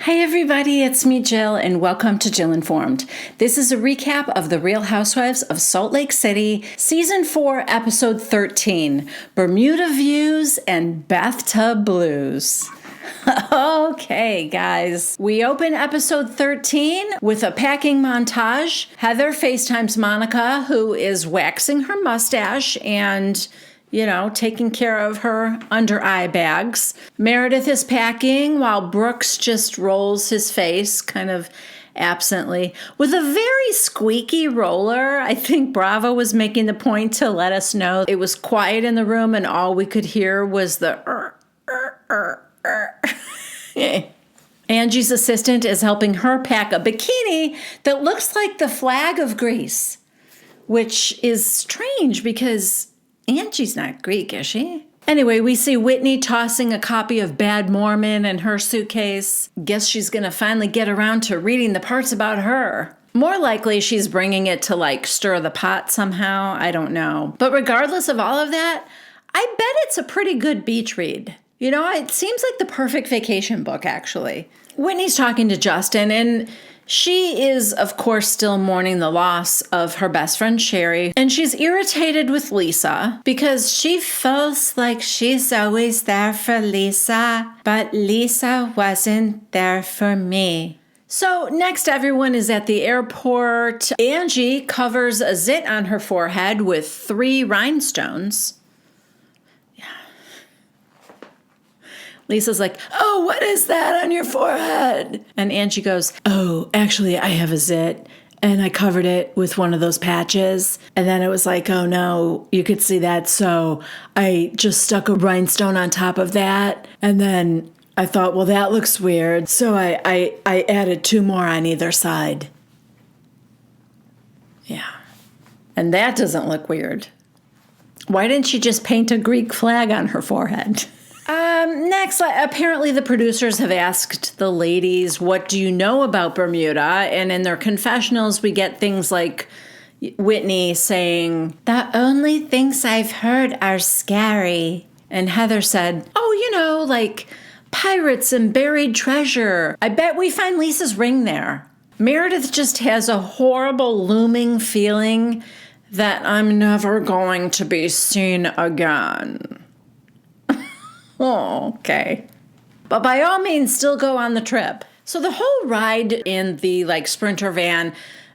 Hi everybody, it's me Jill and welcome to Jill Informed. This is a recap of The Real Housewives of Salt Lake City, Season 4, Episode 13, Bermuda Views and Bathtub Blues. Okay, guys. We open episode 13 with a packing montage. Heather FaceTimes Monica, who is waxing her mustache and taking care of her under eye bags. Meredith is packing while Brooks just rolls his face kind of absently with a very squeaky roller. I think Bravo was making the point to let us know it was quiet in the room and all we could hear was the Angie's assistant is helping her pack a bikini that looks like the flag of Greece, which is strange because Angie's not Greek, is she? Anyway, we see Whitney tossing a copy of Bad Mormon in her suitcase. Guess she's going to finally get around to reading the parts about her. More likely she's bringing it to stir the pot somehow. I don't know. But regardless of all of that, I bet it's a pretty good beach read. It seems like the perfect vacation book, actually. Whitney's talking to Justin, and she is, of course, still mourning the loss of her best friend, Sherry. And she's irritated with Lisa because she feels like she's always there for Lisa, but Lisa wasn't there for me. So next, everyone is at the airport. Angie covers a zit on her forehead with 3 rhinestones. Lisa's like, "Oh, what is that on your forehead?" And Angie goes, "Oh, actually, I have a zit, and I covered it with one of those patches. And then it was like, oh no, you could see that, so I just stuck a rhinestone on top of that. And then I thought, well, that looks weird, so I added 2 more on either side." Yeah. And that doesn't look weird. Why didn't she just paint a Greek flag on her forehead? Next, apparently the producers have asked the ladies, what do you know about Bermuda? And in their confessionals, we get things like Whitney saying, "The only things I've heard are scary." And Heather said, "Oh, like pirates and buried treasure. I bet we find Lisa's ring there." Meredith just has a horrible looming feeling that I'm never going to be seen again. Oh, okay. But by all means, still go on the trip. So the whole ride in the Sprinter van,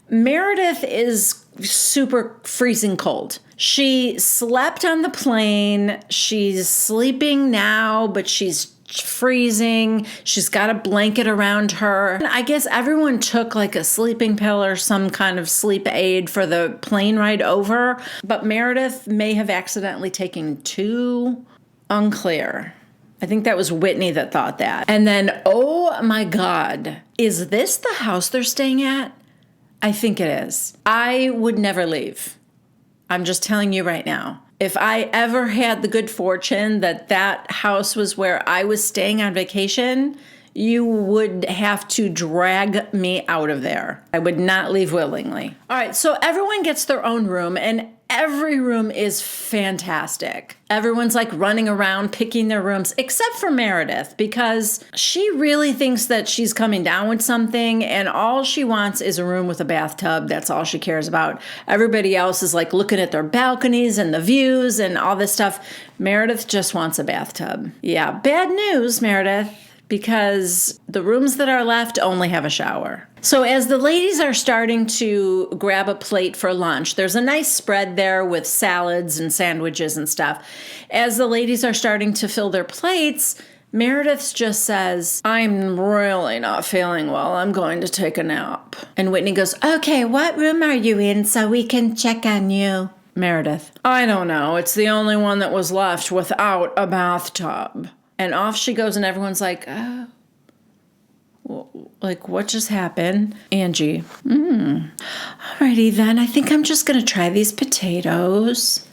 Meredith is super freezing cold. She slept on the plane. She's sleeping now, but she's freezing. She's got a blanket around her. I guess everyone took a sleeping pill or some kind of sleep aid for the plane ride over, but Meredith may have accidentally taken 2. Unclear. I think that was Whitney that thought that. And then, oh my God, is this the house they're staying at? I think it is. I would never leave. I'm just telling you right now. If I ever had the good fortune that house was where I was staying on vacation, you would have to drag me out of there. I would not leave willingly. All right, so everyone gets their own room, and every room is fantastic. Everyone's running around picking their rooms, except for Meredith, because she really thinks that she's coming down with something, and all she wants is a room with a bathtub. That's all she cares about. Everybody else is looking at their balconies and the views and all this stuff. Meredith just wants a bathtub. Yeah, bad news, Meredith, because the rooms that are left only have a shower. So as the ladies are starting to grab a plate for lunch, there's a nice spread there with salads and sandwiches and stuff. As the ladies are starting to fill their plates, Meredith just says, "I'm really not feeling well. I'm going to take a nap." And Whitney goes, "Okay, what room are you in so we can check on you?" Meredith, "I don't know. It's the only one that was left without a bathtub." And off she goes, and everyone's like, "Oh, what just happened?" Angie, "Alrighty then, I think I'm just going to try these potatoes."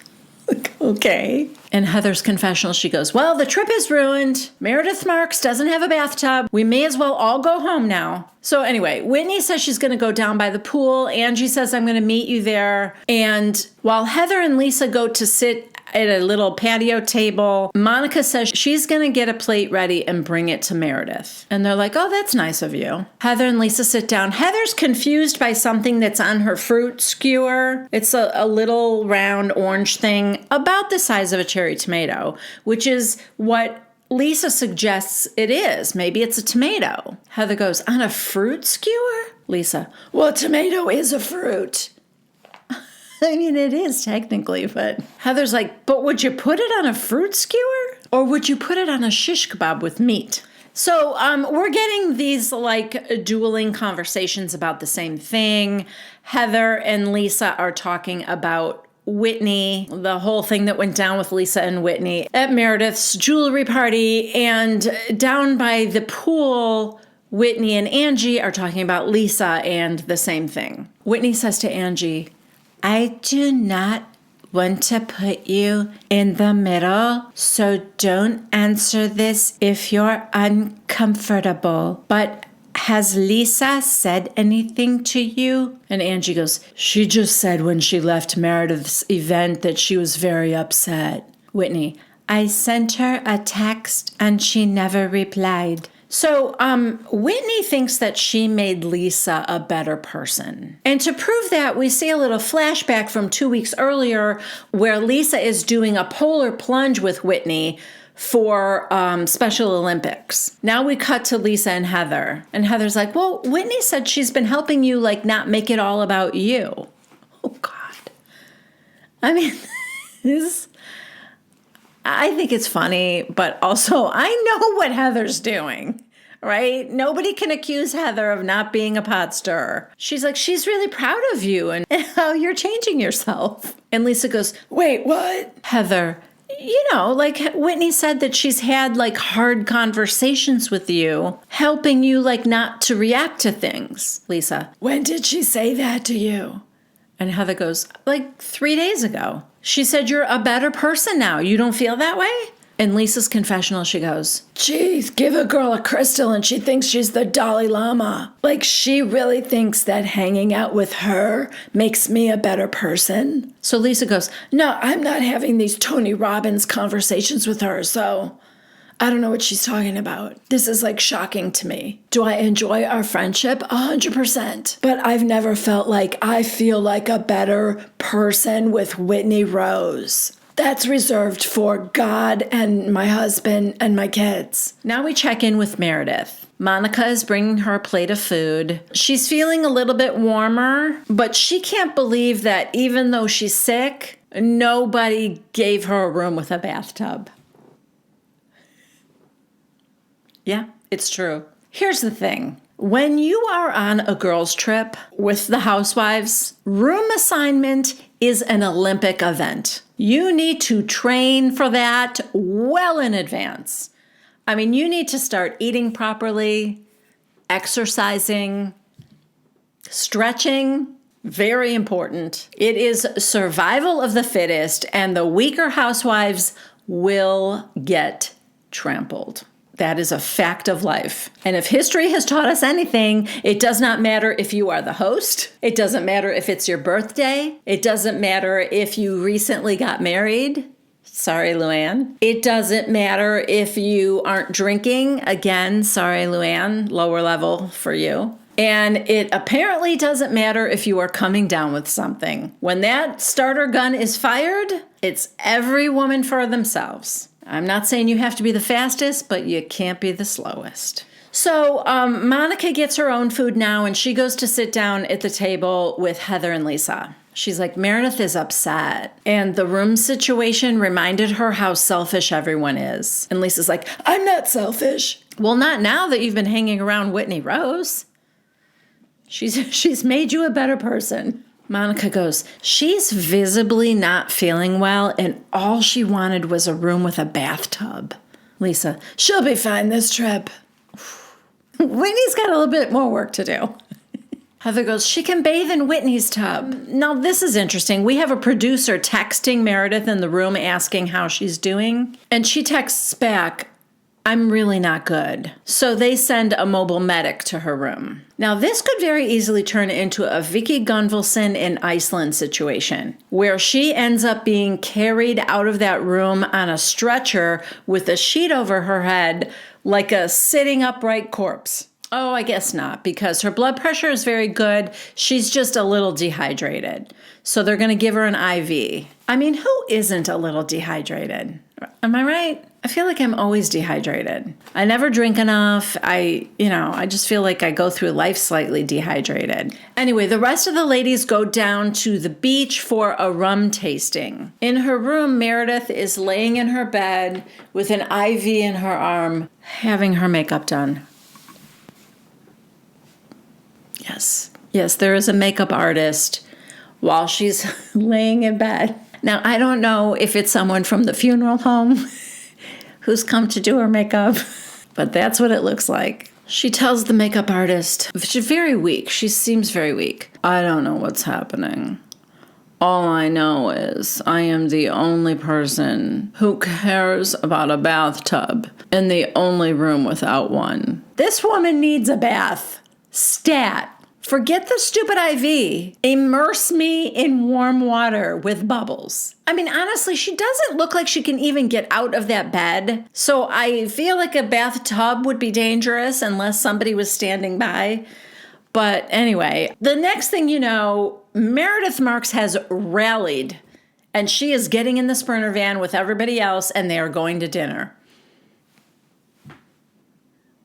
Okay. In Heather's confessional, she goes, "Well, the trip is ruined. Meredith Marks doesn't have a bathtub. We may as well all go home now." So anyway, Whitney says she's going to go down by the pool. Angie says, "I'm going to meet you there." And while Heather and Lisa go to sit at a little patio table. Monica says she's going to get a plate ready and bring it to Meredith. And they're like, oh, that's nice of you. Heather and Lisa sit down. Heather's confused by something that's on her fruit skewer. It's a little round orange thing about the size of a cherry tomato, which is what Lisa suggests it is. Maybe it's a tomato. Heather goes, on a fruit skewer? Lisa, well, tomato is a fruit. I mean, it is technically, but Heather's like, but would you put it on a fruit skewer? Or would you put it on a shish kebab with meat? So we're getting these like dueling conversations about the same thing. Heather and Lisa are talking about Whitney, the whole thing that went down with Lisa and Whitney at Meredith's jewelry party. And down by the pool, Whitney and Angie are talking about Lisa and the same thing. Whitney says to Angie, I do not want to put you in the middle, so don't answer this if you're uncomfortable. But has Lisa said anything to you? And Angie goes, she just said when she left Meredith's event that she was very upset. Whitney, I sent her a text and she never replied. So Whitney thinks that she made Lisa a better person. And to prove that, we see a little flashback from 2 weeks earlier where Lisa is doing a polar plunge with Whitney for Special Olympics. Now we cut to Lisa and Heather. And Heather's like, well, Whitney said she's been helping you like not make it all about you. Oh, God. I mean, I think it's funny, but also I know what Heather's doing, right? Nobody can accuse Heather of not being a pot stirrer. She's like, she's really proud of you and how you're changing yourself. And Lisa goes, wait, what? Heather, you know, like Whitney said that she's had like hard conversations with you, helping you like not to react to things. Lisa, when did she say that to you? And Heather goes, like 3 days ago. She said you're a better person now. You don't feel that way? In Lisa's confessional, she goes, geez, give a girl a crystal and she thinks she's the Dalai Lama. Like she really thinks that hanging out with her makes me a better person. So Lisa goes, no, I'm not having these Tony Robbins conversations with her, so I don't know what she's talking about. This is like shocking to me. Do I enjoy our friendship? 100%. But I've never felt like I feel like a better person with Whitney Rose. That's reserved for God and my husband and my kids. Now we check in with Meredith. Monica is bringing her a plate of food. She's feeling a little bit warmer, but she can't believe that even though she's sick, nobody gave her a room with a bathtub. Yeah, it's true. Here's the thing. When you are on a girls' trip with the Housewives, room assignment is an Olympic event. You need to train for that well in advance. I mean, you need to start eating properly, exercising, stretching. Very important. It is survival of the fittest, and the weaker housewives will get trampled. That is a fact of life. And if history has taught us anything, it does not matter if you are the host. It doesn't matter if it's your birthday. It doesn't matter if you recently got married. Sorry, Luann. It doesn't matter if you aren't drinking. Again, sorry, Luann, lower level for you. And it apparently doesn't matter if you are coming down with something. When that starter gun is fired, it's every woman for themselves. I'm not saying you have to be the fastest, but you can't be the slowest. So Monica gets her own food now, and she goes to sit down at the table with Heather and Lisa. She's like, Meredith is upset. And the room situation reminded her how selfish everyone is. And Lisa's like, I'm not selfish. Well, not now that you've been hanging around Whitney Rose. She's made you a better person. Monica goes, she's visibly not feeling well, and all she wanted was a room with a bathtub. Lisa, she'll be fine this trip. Whitney's got a little bit more work to do. Heather goes, she can bathe in Whitney's tub. Now, this is interesting. We have a producer texting Meredith in the room asking how she's doing, and she texts back, I'm really not good. So they send a mobile medic to her room. Now, this could very easily turn into a Vicky Gunvalson in Iceland situation, where she ends up being carried out of that room on a stretcher with a sheet over her head like a sitting upright corpse. Oh, I guess not, because her blood pressure is very good. She's just a little dehydrated. So they're going to give her an IV. I mean, who isn't a little dehydrated? Am I right? I feel like I'm always dehydrated. I never drink enough. I just feel like I go through life slightly dehydrated. Anyway, the rest of the ladies go down to the beach for a rum tasting. In her room, Meredith is laying in her bed with an IV in her arm, having her makeup done. Yes, there is a makeup artist while she's laying in bed. Now, I don't know if it's someone from the funeral home who's come to do her makeup, but that's what it looks like. She tells the makeup artist, she's very weak. She seems very weak. I don't know what's happening. All I know is I am the only person who cares about a bathtub in the only room without one. This woman needs a bath. Stat. Forget the stupid IV. Immerse me in warm water with bubbles. I mean, honestly, she doesn't look like she can even get out of that bed. So I feel like a bathtub would be dangerous unless somebody was standing by. But anyway, the next thing you know, Meredith Marks has rallied and she is getting in the Sprinter van with everybody else and they are going to dinner.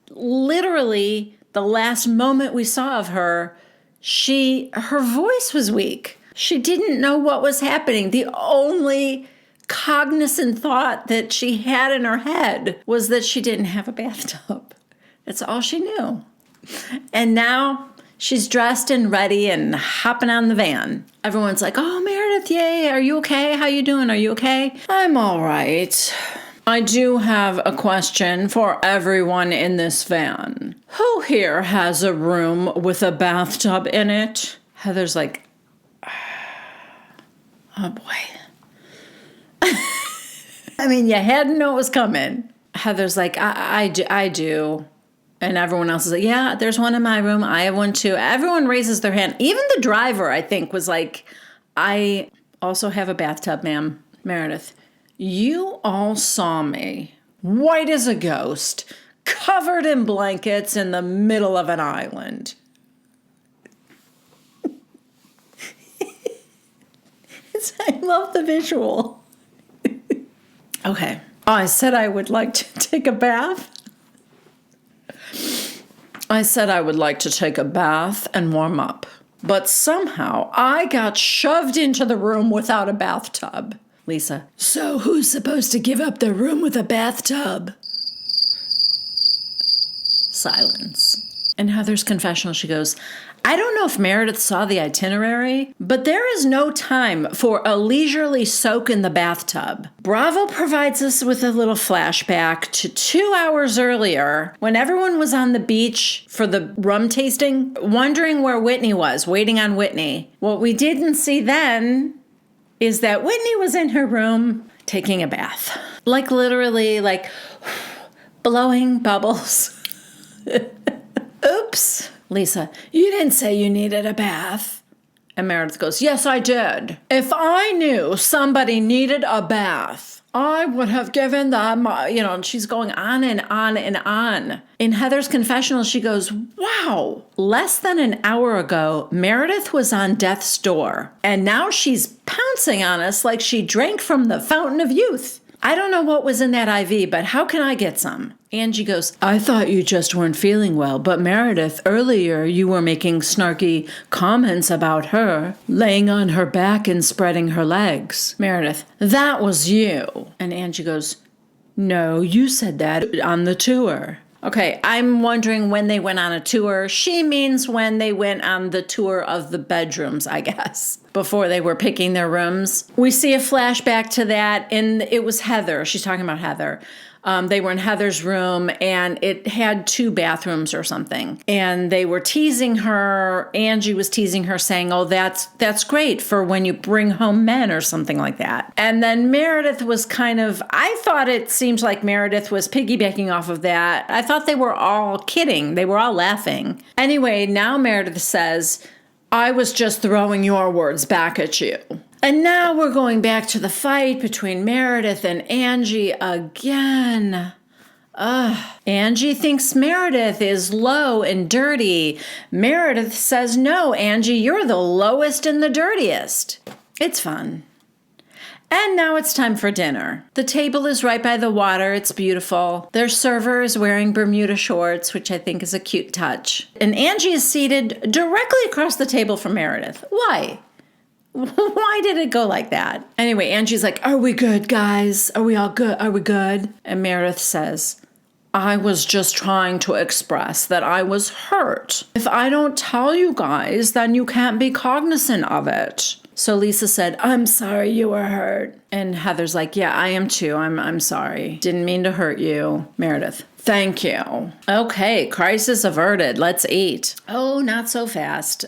Literally, the last moment we saw of her, her voice was weak. She didn't know what was happening. The only cognizant thought that she had in her head was that she didn't have a bathtub. That's all she knew. And now she's dressed and ready and hopping on the van. Everyone's like, oh, Meredith, yay, are you okay? How you doing? Are you okay? I'm all right. I do have a question for everyone in this van. Who here has a room with a bathtub in it? Heather's like, oh boy. I mean, you had to know it was coming. Heather's like, I do. And everyone else is like, yeah, there's one in my room. I have one too. Everyone raises their hand. Even the driver, I think, was like, I also have a bathtub, ma'am. Meredith, you all saw me, white as a ghost, covered in blankets in the middle of an island. I love the visual. Okay. I said I would like to take a bath. I said I would like to take a bath and warm up. But somehow I got shoved into the room without a bathtub. Lisa, so who's supposed to give up their room with a bathtub? Silence. In Heather's confessional, she goes, I don't know if Meredith saw the itinerary, but there is no time for a leisurely soak in the bathtub. Bravo provides us with a little flashback to 2 hours earlier when everyone was on the beach for the rum tasting, wondering where Whitney was, waiting on Whitney. What we didn't see then is that Whitney was in her room taking a bath. Like literally, like blowing bubbles. Oops. Lisa, you didn't say you needed a bath. And Meredith goes, yes, I did. If I knew somebody needed a bath, I would have given them, and she's going on and on and on. In Heather's confessional, she goes, wow, less than an hour ago, Meredith was on death's door. And now she's pouncing on us like she drank from the fountain of youth. I don't know what was in that IV, but how can I get some? Angie goes, I thought you just weren't feeling well, but Meredith, earlier you were making snarky comments about her, laying on her back and spreading her legs. Meredith, that was you. And Angie goes, no, you said that on the tour. Okay, I'm wondering when they went on a tour. She means when they went on the tour of the bedrooms, I guess, before they were picking their rooms. We see a flashback to that, and it was Heather. She's talking about Heather. They were in Heather's room, and it had 2 bathrooms or something. And they were teasing her. Angie was teasing her, saying, oh, that's great for when you bring home men or something like that. And then Meredith was I thought it seemed like Meredith was piggybacking off of that. I thought they were all kidding. They were all laughing. Anyway, now Meredith says, I was just throwing your words back at you. And now we're going back to the fight between Meredith and Angie again. Angie thinks Meredith is low and dirty. Meredith says, no, Angie, you're the lowest and the dirtiest. It's fun. And now it's time for dinner. The table is right by the water. It's beautiful. Their server is wearing Bermuda shorts, which I think is a cute touch. And Angie is seated directly across the table from Meredith. Why? Why did it go like that? Anyway, Angie's like, are we good, guys? Are we all good? Are we good? And Meredith says, I was just trying to express that I was hurt. If I don't tell you guys, then you can't be cognizant of it. So Lisa said, I'm sorry you were hurt. And Heather's like, yeah, I am too. I'm sorry. Didn't mean to hurt you. Meredith, thank you. Okay, crisis averted. Let's eat. Oh, not so fast.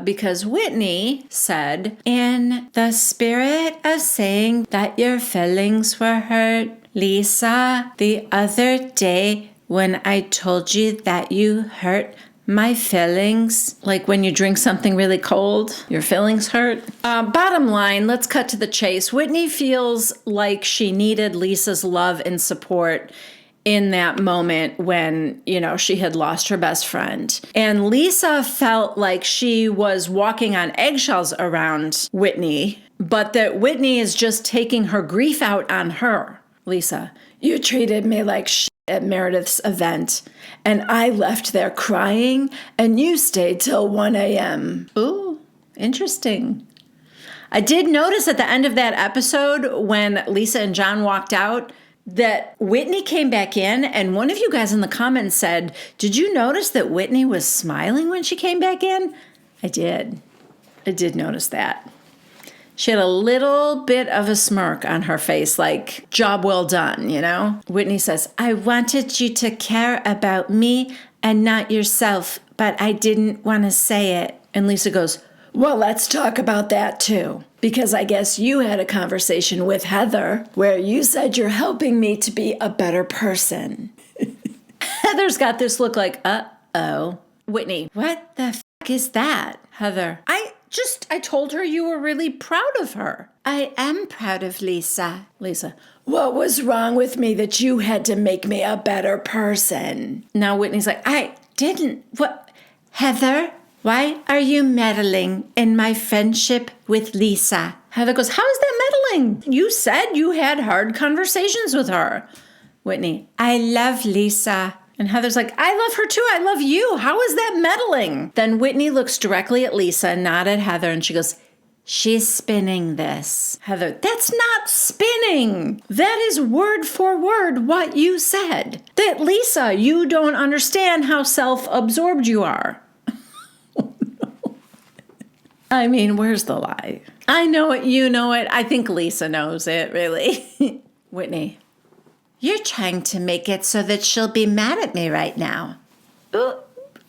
Because Whitney said, in the spirit of saying that your feelings were hurt, Lisa, the other day when I told you that you hurt my feelings, like when you drink something really cold, your feelings hurt. Bottom line, let's cut to the chase. Whitney feels like she needed Lisa's love and support in that moment when, she had lost her best friend. And Lisa felt like she was walking on eggshells around Whitney, but that Whitney is just taking her grief out on her. Lisa, you treated me like shit at Meredith's event, and I left there crying, and you stayed till 1 a.m. Ooh, interesting. I did notice at the end of that episode when Lisa and John walked out that Whitney came back in, and one of you guys in the comments said, did you notice that Whitney was smiling when she came back in? I did. I did notice that. She had a little bit of a smirk on her face, like, job well done, Whitney says, I wanted you to care about me and not yourself, but I didn't want to say it. And Lisa goes, well, let's talk about that too. Because I guess you had a conversation with Heather where you said you're helping me to be a better person. Heather's got this look like, uh-oh. Whitney, what the f*** is that? Heather, I told her you were really proud of her. I am proud of Lisa. Lisa, what was wrong with me that you had to make me a better person? Now Whitney's like, I didn't. What? Heather, why are you meddling in my friendship with Lisa? Heather goes, how is that meddling? You said you had hard conversations with her. Whitney, I love Lisa. And Heather's like, I love her too. I love you. How is that meddling? Then Whitney looks directly at Lisa, not at Heather, and she goes, she's spinning this. Heather, that's not spinning. That is word for word what you said. That Lisa, you don't understand how self-absorbed you are. Oh, no. I mean, where's the lie? I know it. You know it. I think Lisa knows it, really. Whitney. You're trying to make it so that she'll be mad at me right now.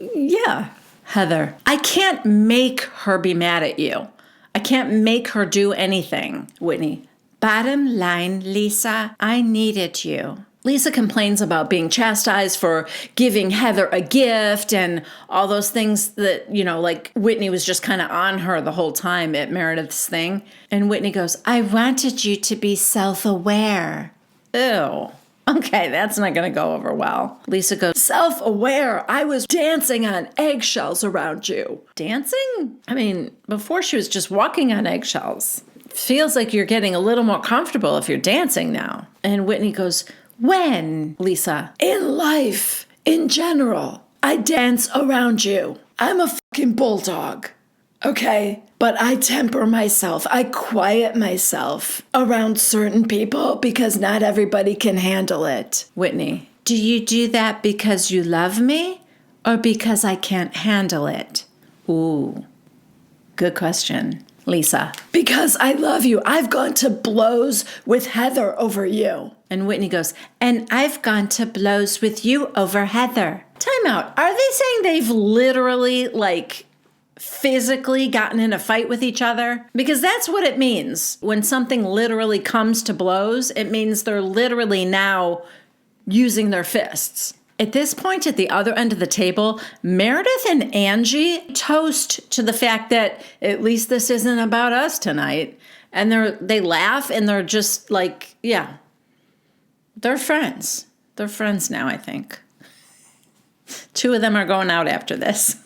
Yeah. Heather, I can't make her be mad at you. I can't make her do anything. Whitney, bottom line, Lisa, I needed you. Lisa complains about being chastised for giving Heather a gift and all those things that, like Whitney was just kind of on her the whole time at Meredith's thing. And Whitney goes, I wanted you to be self-aware. Ew. Okay, that's not going to go over well. Lisa goes, self-aware. I was dancing on eggshells around you. Dancing? I mean, before she was just walking on eggshells. Feels like you're getting a little more comfortable if you're dancing now. And Whitney goes, when? Lisa, in life, in general, I dance around you. I'm a fucking bulldog. Okay, but I temper myself. I quiet myself around certain people because not everybody can handle it. Whitney, do you do that because you love me or because I can't handle it? Ooh, good question. Lisa, because I love you. I've gone to blows with Heather over you. And Whitney goes, and I've gone to blows with you over Heather. Time out. Are they saying they've literally, like, physically gotten in a fight with each other? Because that's what it means. When something literally comes to blows, it means they're literally now using their fists. At this point, at the other end of the table, Meredith and Angie toast to the fact that at least this isn't about us tonight. And they laugh and they're just like, yeah, they're friends. They're friends now, I think. 2 of them are going out after this.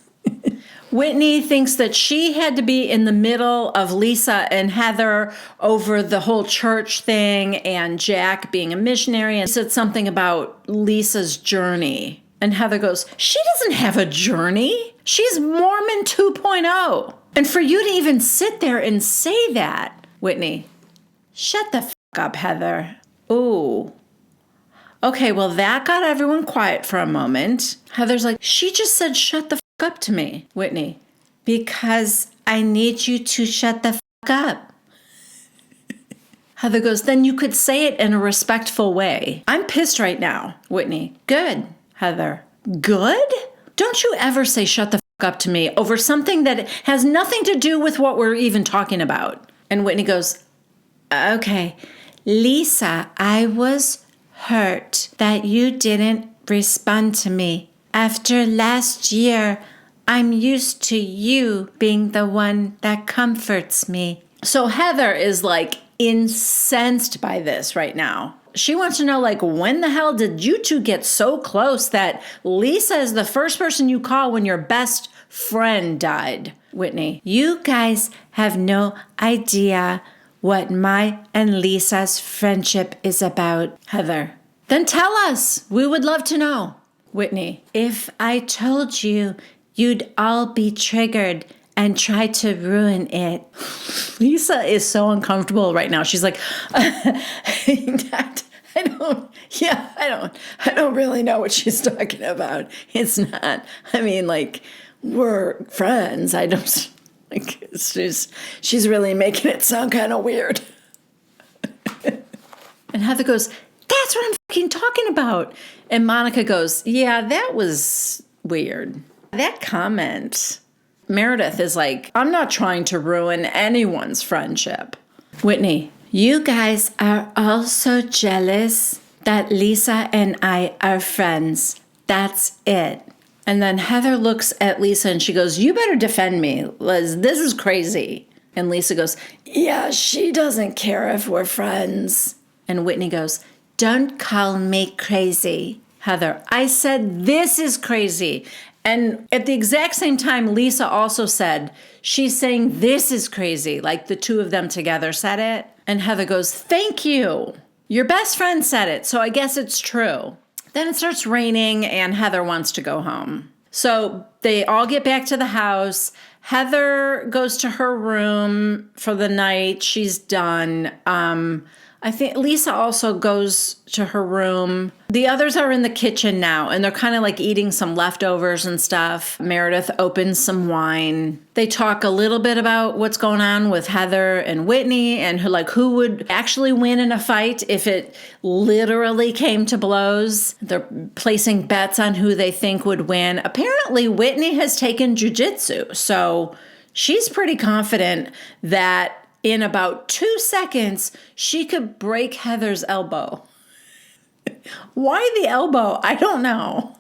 Whitney thinks that she had to be in the middle of Lisa and Heather over the whole church thing and Jack being a missionary, and said something about Lisa's journey. And Heather goes, she doesn't have a journey. She's Mormon 2.0. And for you to even sit there and say that, Whitney, shut the up, Heather. Ooh. Okay, well, that got everyone quiet for a moment. Heather's like, she just said shut the up to me. Whitney, because I need you to shut the up. Heather goes, then you could say it in a respectful way. I'm pissed right now. Whitney, good. Heather, good? Don't you ever say shut the up to me over something that has nothing to do with what we're even talking about. And Whitney goes, okay, Lisa, I was hurt that you didn't respond to me. After last year, I'm used to you being the one that comforts me. So Heather is like incensed by this right now. She wants to know, like, when the hell did you 2 get so close that Lisa is the first person you call when your best friend died? Whitney, you guys have no idea what my and Lisa's friendship is about. Heather, then tell us. We would love to know. Whitney, if I told you, you'd all be triggered and try to ruin it. Lisa is so uncomfortable right now. She's like, I don't really know what she's talking about. It's not, I mean, like, we're friends. I don't, like, it's just, she's really making it sound kind of weird. And Heather goes, that's what I'm fucking talking about. And Monica goes, yeah, that was weird. That comment. Meredith is like, I'm not trying to ruin anyone's friendship. Whitney, you guys are all so jealous that Lisa and I are friends. That's it. And then Heather looks at Lisa and she goes, you better defend me, Liz. This is crazy. And Lisa goes, yeah, she doesn't care if we're friends. And Whitney goes, don't call me crazy. Heather, I said this is crazy. And at the exact same time, Lisa also said, she's saying this is crazy. Like the 2 of them together said it. And Heather goes, thank you. Your best friend said it, so I guess it's true. Then it starts raining and Heather wants to go home. So they all get back to the house. Heather goes to her room for the night. She's done. I think Lisa also goes to her room. The others are in the kitchen now, and they're kind of like eating some leftovers and stuff. Meredith opens some wine. They talk a little bit about what's going on with Heather and Whitney and who would actually win in a fight if it literally came to blows. They're placing bets on who they think would win. Apparently, Whitney has taken jujitsu, so she's pretty confident that in about 2 seconds, she could break Heather's elbow. Why the elbow? I don't know.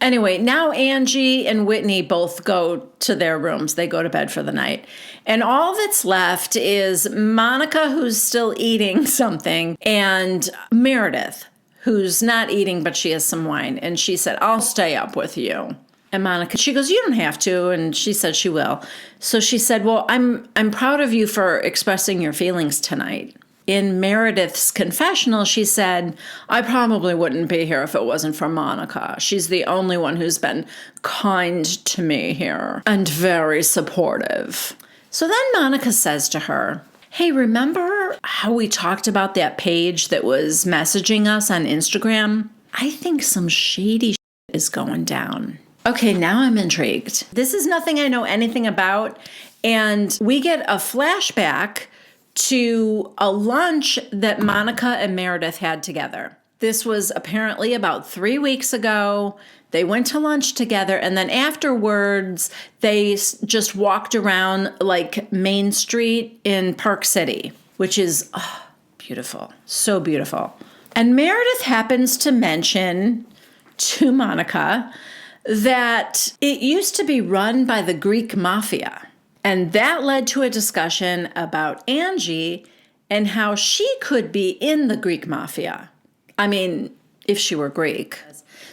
Anyway, now Angie and Whitney both go to their rooms. They go to bed for the night. And all that's left is Monica, who's still eating something, and Meredith, who's not eating, but she has some wine. And she said, I'll stay up with you. And Monica, she goes, you don't have to. And she said she will. So she said, well, I'm proud of you for expressing your feelings tonight. In Meredith's confessional, she said, I probably wouldn't be here if it wasn't for Monica. She's the only one who's been kind to me here and very supportive. So then Monica says to her, hey, remember how we talked about that page that was messaging us on Instagram? I think some shady shit is going down. Okay, now I'm intrigued. This is nothing I know anything about. And we get a flashback to a lunch that Monica and Meredith had together. This was apparently about 3 weeks ago. They went to lunch together, and then afterwards, they just walked around like Main Street in Park City, which is beautiful. So beautiful. And Meredith happens to mention to Monica that it used to be run by the Greek mafia. And that led to a discussion about Angie and how she could be in the Greek mafia. I mean, if she were Greek.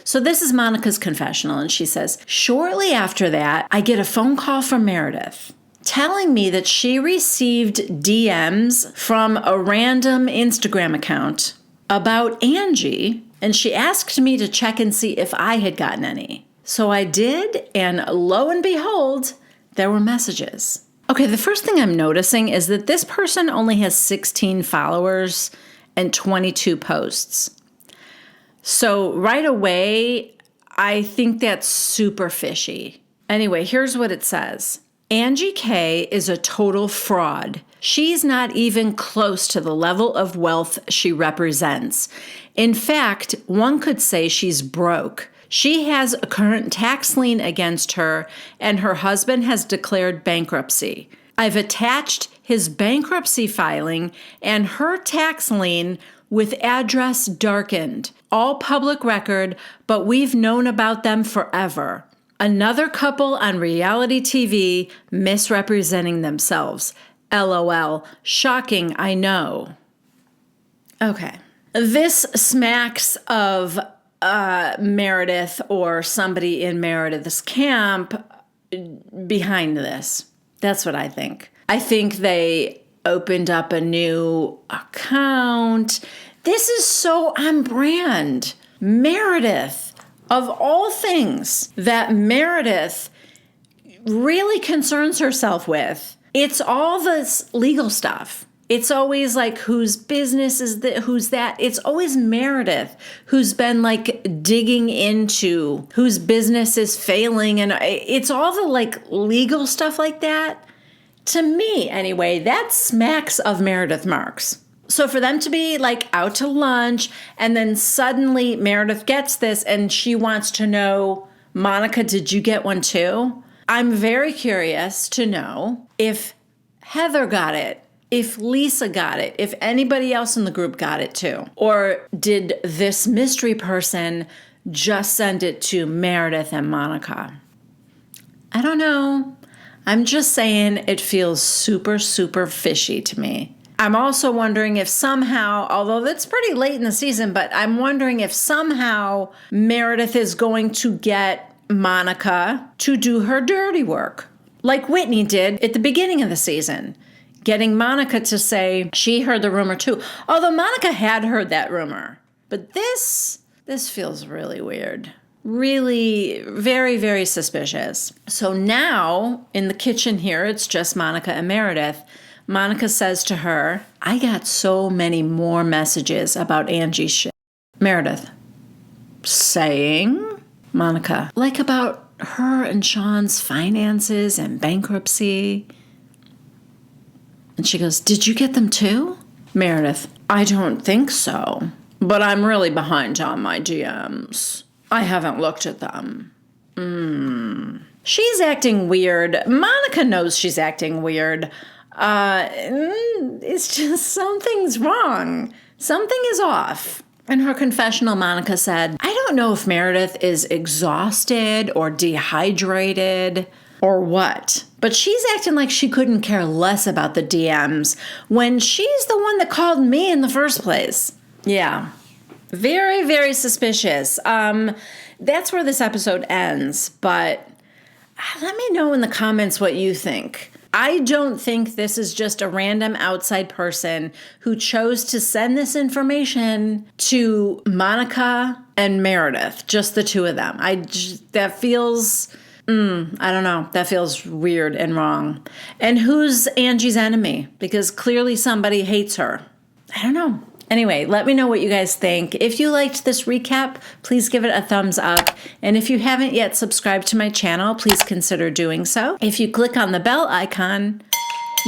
So this is Monica's confessional, and she says, shortly after that, I get a phone call from Meredith telling me that she received DMs from a random Instagram account about Angie, and she asked me to check and see if I had gotten any. So I did, and lo and behold, there were messages. Okay, the first thing I'm noticing is that this person only has 16 followers and 22 posts. So right away, I think that's super fishy. Anyway, here's what it says. Angie K is a total fraud. She's not even close to the level of wealth she represents. In fact, one could say she's broke. She has a current tax lien against her, and her husband has declared bankruptcy. I've attached his bankruptcy filing and her tax lien with address darkened. All public record, but we've known about them forever. Another couple on reality TV misrepresenting themselves. LOL. Shocking, I know. Okay. This smacks of Meredith or somebody in Meredith's camp behind this. That's what I think. I think they opened up a new account. This is so on brand. Meredith, of all things that Meredith really concerns herself with, it's all this legal stuff. It's always like, whose business is that? Who's that? It's always Meredith who's been like digging into whose business is failing. And it's all the like legal stuff like that. To me, anyway, that smacks of Meredith Marks. So for them to be like out to lunch and then suddenly Meredith gets this and she wants to know, Monica, did you get one too? I'm very curious to know if Heather got it, if Lisa got it, if anybody else in the group got it too. Or did this mystery person just send it to Meredith and Monica? I don't know. I'm just saying it feels super, super fishy to me. I'm also wondering if somehow, although that's pretty late in the season, but I'm wondering if somehow Meredith is going to get Monica to do her dirty work, like Whitney did at the beginning of the season, getting Monica to say she heard the rumor too, although Monica had heard that rumor. But this feels really weird. Really very, very suspicious. So now in the kitchen here, it's just Monica and Meredith. Monica says to her, I got so many more messages about Angie's shit. Meredith, saying? Monica, like about her and Sean's finances and bankruptcy. And she goes, did you get them too? Meredith, I don't think so, but I'm really behind on my DMs. I haven't looked at them. She's acting weird. Monica knows she's acting weird. It's just something's wrong. Something is off. In her confessional, Monica said, I don't know if Meredith is exhausted or dehydrated or what, but she's acting like she couldn't care less about the DMs when she's the one that called me in the first place. Yeah. Very, very suspicious. That's where this episode ends, but let me know in the comments what you think. I don't think this is just a random outside person who chose to send this information to Monica and Meredith, just the two of them. That feels, I don't know, that feels weird and wrong. And who's Angie's enemy? Because clearly somebody hates her. I don't know. Anyway, let me know what you guys think. If you liked this recap, please give it a thumbs up. And if you haven't yet subscribed to my channel, please consider doing so. If you click on the bell icon,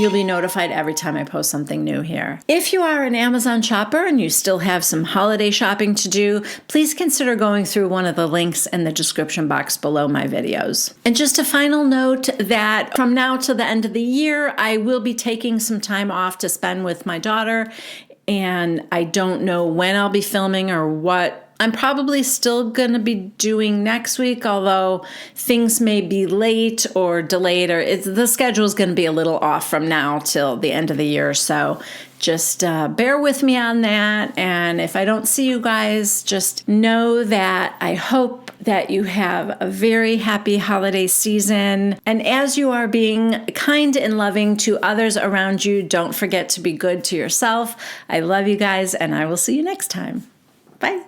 You'll be notified every time I post something new here. If you are an Amazon shopper and you still have some holiday shopping to do, please consider going through one of the links in the description box below my videos. And just a final note that from now to the end of the year, I will be taking some time off to spend with my daughter, and I don't know when I'll be filming or what I'm probably still going to be doing next week, although things may be late or delayed, or the schedule is going to be a little off from now till the end of the year. So just bear with me on that. And if I don't see you guys, just know that I hope that you have a very happy holiday season. And as you are being kind and loving to others around you, don't forget to be good to yourself. I love you guys, and I will see you next time. Bye.